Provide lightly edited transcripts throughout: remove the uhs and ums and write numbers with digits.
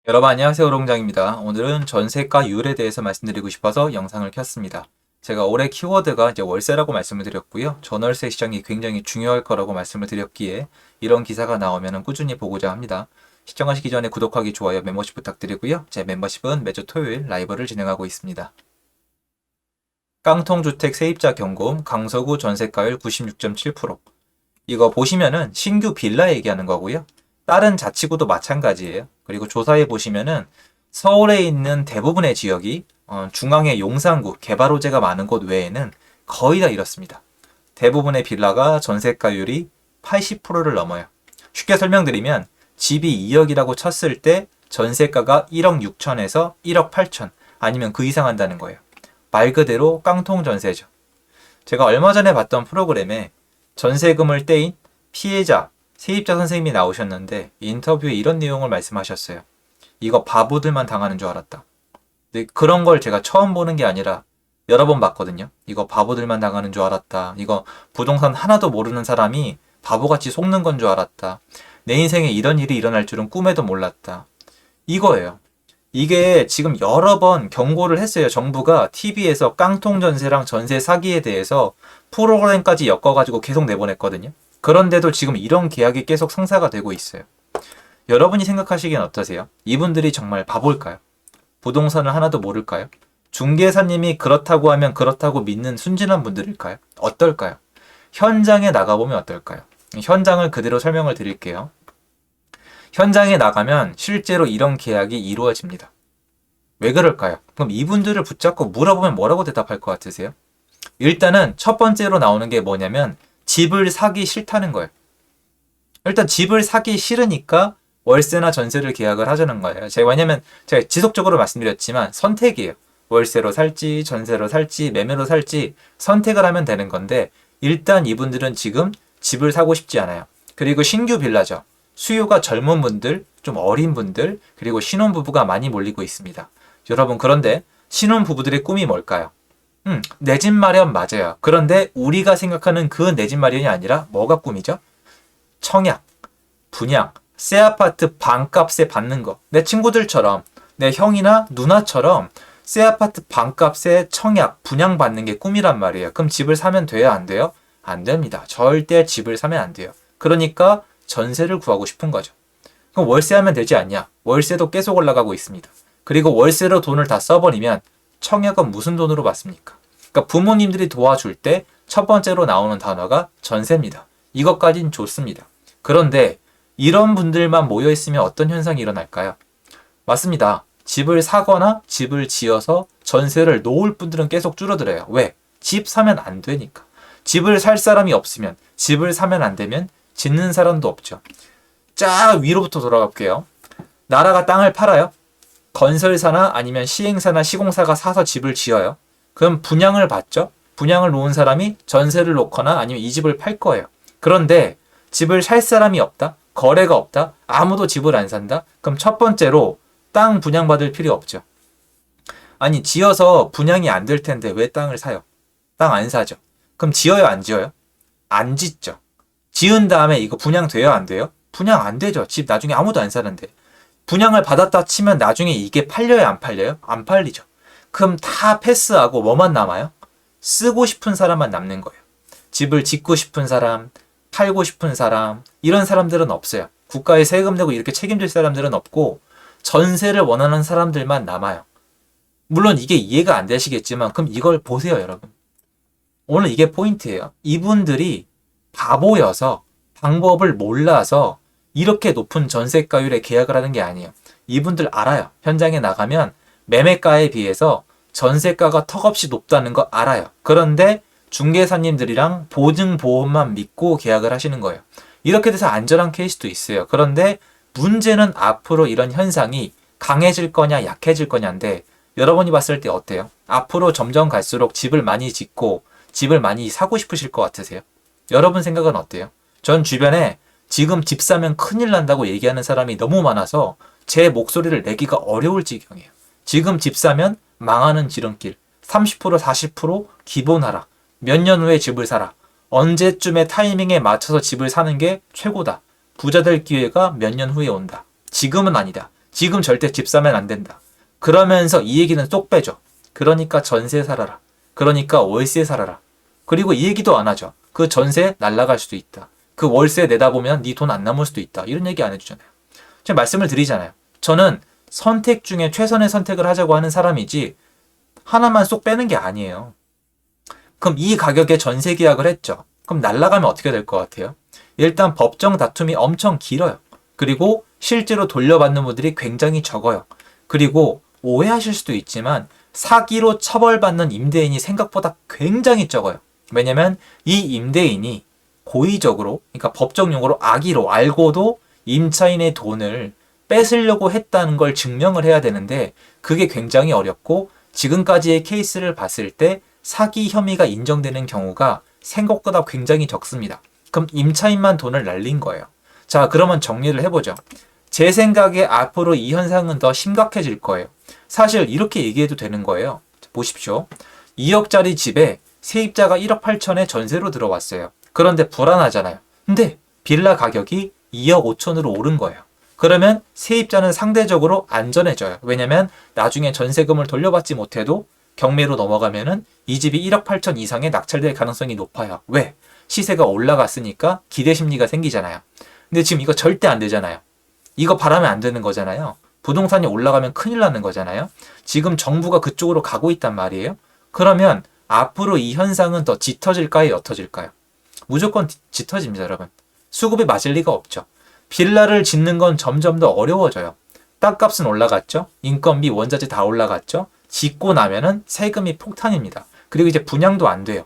여러분 안녕하세요. 오롱장입니다. 오늘은 전세가율에 대해서 말씀드리고 싶어서 영상을 켰습니다. 제가 올해 키워드가 이제 월세라고 말씀을 드렸고요. 전월세 시장이 굉장히 중요할 거라고 말씀을 드렸기에 이런 기사가 나오면 꾸준히 보고자 합니다. 시청하시기 전에 구독하기, 좋아요, 멤버십 부탁드리고요. 제 멤버십은 매주 토요일 라이브를 진행하고 있습니다. 깡통주택 세입자 경고음 강서구 전세가율 96.7%. 이거 보시면은 신규 빌라 얘기하는 거고요. 다른 자치구도 마찬가지예요. 그리고 조사해 보시면은 서울에 있는 대부분의 지역이 중앙의 용산구 개발 호재가 많은 곳 외에는 거의 다 이렇습니다. 대부분의 빌라가 전세가율이 80%를 넘어요. 쉽게 설명드리면 집이 2억이라고 쳤을 때 전세가가 1억 6천에서 1억 8천 아니면 그 이상 한다는 거예요. 말 그대로 깡통 전세죠. 제가 얼마 전에 봤던 프로그램에 전세금을 떼인 피해자, 세입자 선생님이 나오셨는데 인터뷰에 이런 내용을 말씀하셨어요. 이거 바보들만 당하는 줄 알았다. 근데 그런 걸 제가 처음 보는 게 아니라 여러 번 봤거든요. 이거 바보들만 당하는 줄 알았다. 이거 부동산 하나도 모르는 사람이 바보같이 속는 건 줄 알았다. 내 인생에 이런 일이 일어날 줄은 꿈에도 몰랐다. 이거예요. 이게 지금 여러 번 경고를 했어요. 정부가 TV에서 깡통 전세랑 전세 사기에 대해서 프로그램까지 엮어가지고 계속 내보냈거든요. 그런데도 지금 이런 계약이 계속 성사가 되고 있어요. 여러분이 생각하시기엔 어떠세요? 이분들이 정말 바볼까요? 부동산을 하나도 모를까요? 중개사님이 그렇다고 하면 그렇다고 믿는 순진한 분들일까요? 어떨까요? 현장에 나가보면 어떨까요? 현장을 그대로 설명을 드릴게요. 현장에 나가면 실제로 이런 계약이 이루어집니다. 왜 그럴까요? 그럼 이분들을 붙잡고 물어보면 뭐라고 대답할 것 같으세요? 일단은 첫 번째로 나오는 게 뭐냐면 집을 사기 싫다는 거예요. 일단 집을 사기 싫으니까 월세나 전세를 계약을 하자는 거예요. 왜냐면 제가 지속적으로 말씀드렸지만 선택이에요. 월세로 살지, 전세로 살지, 매매로 살지 선택을 하면 되는 건데 일단 이분들은 지금 집을 사고 싶지 않아요. 그리고 신규 빌라죠. 수요가 젊은 분들, 좀 어린 분들, 그리고 신혼부부가 많이 몰리고 있습니다. 여러분, 그런데 신혼부부들의 꿈이 뭘까요? 내 집 마련 맞아요. 그런데 우리가 생각하는 그 내 집 마련이 아니라 뭐가 꿈이죠? 청약, 분양, 새 아파트 반값에 받는 거. 내 친구들처럼, 내 형이나 누나처럼 새 아파트 반값에 청약, 분양 받는 게 꿈이란 말이에요. 그럼 집을 사면 돼요? 안 돼요? 안 됩니다. 절대 집을 사면 안 돼요. 그러니까 전세를 구하고 싶은 거죠. 그럼 월세하면 되지 않냐? 월세도 계속 올라가고 있습니다. 그리고 월세로 돈을 다 써버리면 청약은 무슨 돈으로 받습니까? 그러니까 부모님들이 도와줄 때 첫 번째로 나오는 단어가 전세입니다. 이것까진 좋습니다. 그런데 이런 분들만 모여 있으면 어떤 현상이 일어날까요? 맞습니다. 집을 사거나 집을 지어서 전세를 놓을 분들은 계속 줄어들어요. 왜? 집 사면 안 되니까. 집을 살 사람이 없으면, 집을 사면 안 되면 짓는 사람도 없죠. 쫙 위로부터 돌아갈게요. 나라가 땅을 팔아요. 건설사나 아니면 시행사나 시공사가 사서 집을 지어요. 그럼 분양을 받죠. 분양을 놓은 사람이 전세를 놓거나 아니면 이 집을 팔 거예요. 그런데 집을 살 사람이 없다. 거래가 없다. 아무도 집을 안 산다. 그럼 첫 번째로 땅 분양받을 필요 없죠. 아니, 지어서 분양이 안 될 텐데 왜 땅을 사요? 땅 안 사죠. 그럼 지어요, 안 지어요? 안 짓죠. 지은 다음에 이거 분양돼요, 안 돼요? 분양 안 되죠. 집 나중에 아무도 안 사는데. 분양을 받았다 치면 나중에 이게 팔려요, 안 팔려요? 안 팔리죠. 그럼 다 패스하고 뭐만 남아요? 쓰고 싶은 사람만 남는 거예요. 집을 짓고 싶은 사람, 팔고 싶은 사람, 이런 사람들은 없어요. 국가에 세금 내고 이렇게 책임질 사람들은 없고 전세를 원하는 사람들만 남아요. 물론 이게 이해가 안 되시겠지만 그럼 이걸 보세요, 여러분. 오늘 이게 포인트예요. 이분들이 바보여서 방법을 몰라서 이렇게 높은 전세가율에 계약을 하는 게 아니에요. 이분들 알아요. 현장에 나가면 매매가에 비해서 전세가가 턱없이 높다는 거 알아요. 그런데 중개사님들이랑 보증보험만 믿고 계약을 하시는 거예요. 이렇게 돼서 안전한 케이스도 있어요. 그런데 문제는 앞으로 이런 현상이 강해질 거냐 약해질 거냐인데 여러분이 봤을 때 어때요? 앞으로 점점 갈수록 집을 많이 짓고 집을 많이 사고 싶으실 것 같으세요? 여러분 생각은 어때요? 전 주변에 지금 집 사면 큰일 난다고 얘기하는 사람이 너무 많아서 제 목소리를 내기가 어려울 지경이에요. 지금 집 사면 망하는 지름길, 30% 40% 기본 하락, 몇 년 후에 집을 사라. 언제쯤의 타이밍에 맞춰서 집을 사는 게 최고다. 부자 될 기회가 몇 년 후에 온다. 지금은 아니다. 지금 절대 집 사면 안 된다. 그러면서 이 얘기는 쏙 빼죠. 그러니까 전세 살아라. 그러니까 월세 살아라. 그리고 이 얘기도 안 하죠. 그 전세 날라갈 수도 있다. 그 월세 내다보면 네 돈 안 남을 수도 있다. 이런 얘기 안 해주잖아요. 제가 말씀을 드리잖아요. 저는 선택 중에 최선의 선택을 하자고 하는 사람이지 하나만 쏙 빼는 게 아니에요. 그럼 이 가격에 전세 계약을 했죠. 그럼 날라가면 어떻게 될 것 같아요? 일단 법정 다툼이 엄청 길어요. 그리고 실제로 돌려받는 분들이 굉장히 적어요. 그리고 오해하실 수도 있지만 사기로 처벌받는 임대인이 생각보다 굉장히 적어요. 왜냐면 이 임대인이 고의적으로, 그러니까 법정 용어로 악의로 알고도 임차인의 돈을 뺏으려고 했다는 걸 증명을 해야 되는데 그게 굉장히 어렵고 지금까지의 케이스를 봤을 때 사기 혐의가 인정되는 경우가 생각보다 굉장히 적습니다. 그럼 임차인만 돈을 날린 거예요. 자, 그러면 정리를 해보죠. 제 생각에 앞으로 이 현상은 더 심각해질 거예요. 사실 이렇게 얘기해도 되는 거예요. 보십시오. 2억짜리 집에 세입자가 1억 8천에 전세로 들어왔어요. 그런데 불안하잖아요. 근데 빌라 가격이 2억 5천으로 오른 거예요. 그러면 세입자는 상대적으로 안전해져요. 왜냐면 나중에 전세금을 돌려받지 못해도 경매로 넘어가면은 이 집이 1억 8천 이상에 낙찰될 가능성이 높아요. 왜? 시세가 올라갔으니까 기대 심리가 생기잖아요. 근데 지금 이거 절대 안 되잖아요. 이거 바라면 안 되는 거잖아요. 부동산이 올라가면 큰일 나는 거잖아요. 지금 정부가 그쪽으로 가고 있단 말이에요. 그러면 앞으로 이 현상은 더 짙어질까요? 옅어질까요? 무조건 짙어집니다, 여러분. 수급이 맞을 리가 없죠. 빌라를 짓는 건 점점 더 어려워져요. 땅값은 올라갔죠. 인건비, 원자재 다 올라갔죠. 짓고 나면은 세금이 폭탄입니다. 그리고 이제 분양도 안 돼요.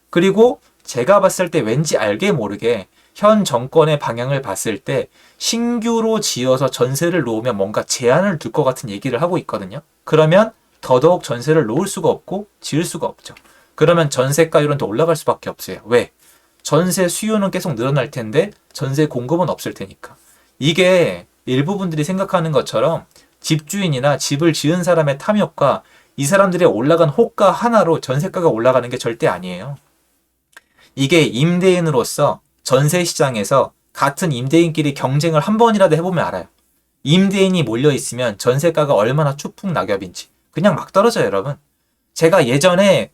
그리고 제가 봤을 때 왠지 알게 모르게 현 정권의 방향을 봤을 때 신규로 지어서 전세를 놓으면 뭔가 제한을 둘 것 같은 얘기를 하고 있거든요. 그러면 더더욱 전세를 놓을 수가 없고 지을 수가 없죠. 그러면 전세가율은 더 올라갈 수밖에 없어요. 왜? 전세 수요는 계속 늘어날 텐데 전세 공급은 없을 테니까. 이게 일부 분들이 생각하는 것처럼 집주인이나 집을 지은 사람의 탐욕과 이 사람들의 올라간 호가 하나로 전세가가 올라가는 게 절대 아니에요. 이게 임대인으로서 전세 시장에서 같은 임대인끼리 경쟁을 한 번이라도 해보면 알아요. 임대인이 몰려있으면 전세가가 얼마나 추풍낙엽인지. 그냥 막 떨어져요, 여러분. 제가 예전에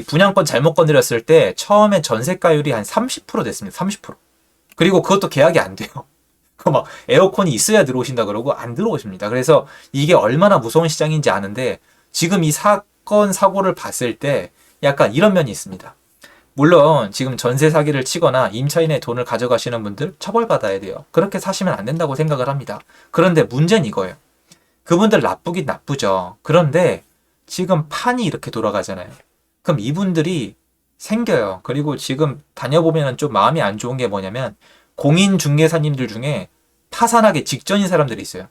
분양권 잘못 건드렸을 때 처음에 전세가율이 한 30% 됐습니다. 30%. 그리고 그것도 계약이 안 돼요. 그 막 에어컨이 있어야 들어오신다 그러고 안 들어오십니다. 그래서 이게 얼마나 무서운 시장인지 아는데 지금 이 사건 사고를 봤을 때 약간 이런 면이 있습니다. 물론 지금 전세 사기를 치거나 임차인의 돈을 가져가시는 분들 처벌받아야 돼요. 그렇게 사시면 안 된다고 생각을 합니다. 그런데 문제는 이거예요. 그분들 나쁘긴 나쁘죠. 그런데 지금 판이 이렇게 돌아가잖아요. 그럼 이분들이 생겨요. 그리고 지금 다녀보면 좀 마음이 안 좋은 게 뭐냐면 공인중개사님들 중에 파산하기 직전인 사람들이 있어요.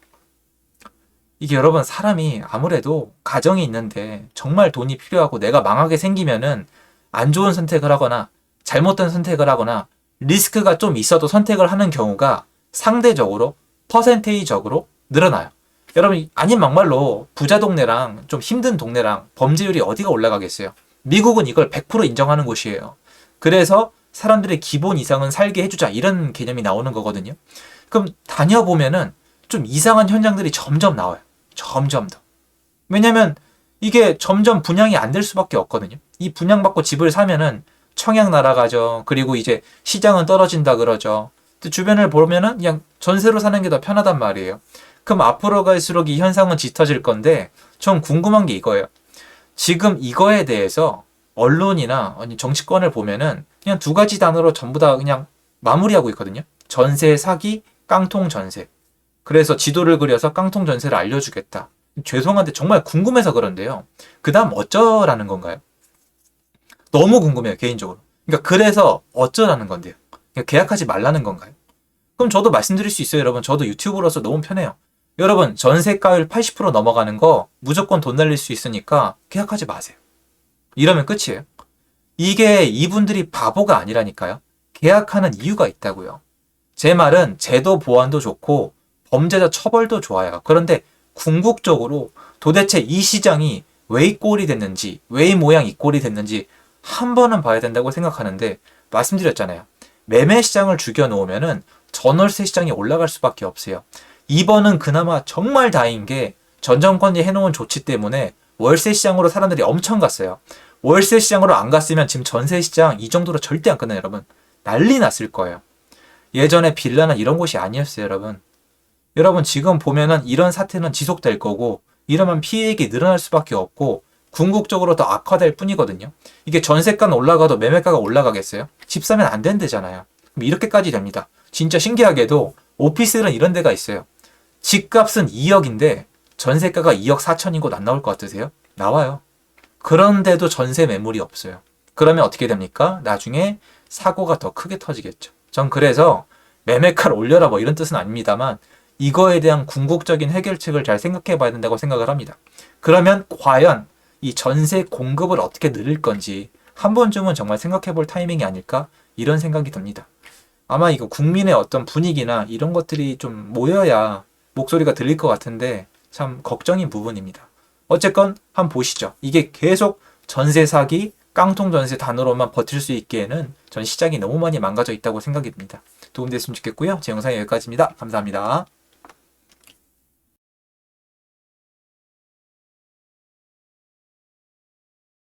이게 여러분 사람이 아무래도 가정이 있는데 정말 돈이 필요하고 내가 망하게 생기면은 안 좋은 선택을 하거나 잘못된 선택을 하거나 리스크가 좀 있어도 선택을 하는 경우가 상대적으로 퍼센테이적으로 늘어나요. 여러분 아닌 막말로 부자 동네랑 좀 힘든 동네랑 범죄율이 어디가 올라가겠어요? 미국은 이걸 100% 인정하는 곳이에요. 그래서 사람들의 기본 이상은 살게 해주자 이런 개념이 나오는 거거든요. 그럼 다녀보면은 좀 이상한 현상들이 점점 나와요. 점점 더. 왜냐면 이게 점점 분양이 안 될 수밖에 없거든요. 이 분양받고 집을 사면은 청약 날아가죠. 그리고 이제 시장은 떨어진다 그러죠. 주변을 보면은 그냥 전세로 사는 게 더 편하단 말이에요. 그럼 앞으로 갈수록 이 현상은 짙어질 건데 전 궁금한 게 이거예요. 지금 이거에 대해서 언론이나 정치권을 보면은 그냥 두 가지 단어로 전부 다 그냥 마무리하고 있거든요. 전세 사기, 깡통 전세. 그래서 지도를 그려서 깡통 전세를 알려주겠다. 죄송한데 정말 궁금해서 그런데요. 그 다음 어쩌라는 건가요? 너무 궁금해요, 개인적으로. 그러니까 그래서 어쩌라는 건데요. 그러니까 계약하지 말라는 건가요? 그럼 저도 말씀드릴 수 있어요, 여러분. 저도 유튜브로서 너무 편해요. 여러분, 전세가율 80% 넘어가는 거 무조건 돈 날릴 수 있으니까 계약하지 마세요. 이러면 끝이에요. 이게 이분들이 바보가 아니라니까요. 계약하는 이유가 있다고요. 제 말은 제도 보완도 좋고 범죄자 처벌도 좋아요. 그런데 궁극적으로 도대체 이 시장이 왜 이 꼴이 됐는지, 왜 이 모양 이 꼴이 됐는지 한 번은 봐야 된다고 생각하는데 말씀드렸잖아요. 매매 시장을 죽여놓으면은 전월세 시장이 올라갈 수밖에 없어요. 이번은 그나마 정말 다행인 게 전 정권이 해놓은 조치 때문에 월세 시장으로 사람들이 엄청 갔어요. 월세 시장으로 안 갔으면 지금 전세 시장 이 정도로 절대 안 끝나요, 여러분. 난리 났을 거예요. 예전에 빌라는 이런 곳이 아니었어요, 여러분. 여러분 지금 보면은 이런 사태는 지속될 거고 이러면 피해액이 늘어날 수밖에 없고 궁극적으로 더 악화될 뿐이거든요. 이게 전세가는 올라가도 매매가가 올라가겠어요? 집 사면 안 된대잖아요. 그럼 이렇게까지 됩니다. 진짜 신기하게도 오피스는 이런 데가 있어요. 집값은 2억인데 전세가가 2억 4천인 곳 안 나올 것 같으세요? 나와요. 그런데도 전세 매물이 없어요. 그러면 어떻게 됩니까? 나중에 사고가 더 크게 터지겠죠. 전 그래서 매매가를 올려라 뭐 이런 뜻은 아닙니다만 이거에 대한 궁극적인 해결책을 잘 생각해 봐야 된다고 생각을 합니다. 그러면 과연 이 전세 공급을 어떻게 늘릴 건지 한 번쯤은 정말 생각해 볼 타이밍이 아닐까 이런 생각이 듭니다. 아마 이거 국민의 어떤 분위기나 이런 것들이 좀 모여야 목소리가 들릴 것 같은데 참 걱정인 부분입니다. 어쨌건 한번 보시죠. 이게 계속 전세 사기, 깡통 전세 단어로만 버틸 수 있기에는 전 시장이 너무 많이 망가져 있다고 생각이 듭니다. 도움됐으면 좋겠고요. 제 영상은 여기까지입니다. 감사합니다.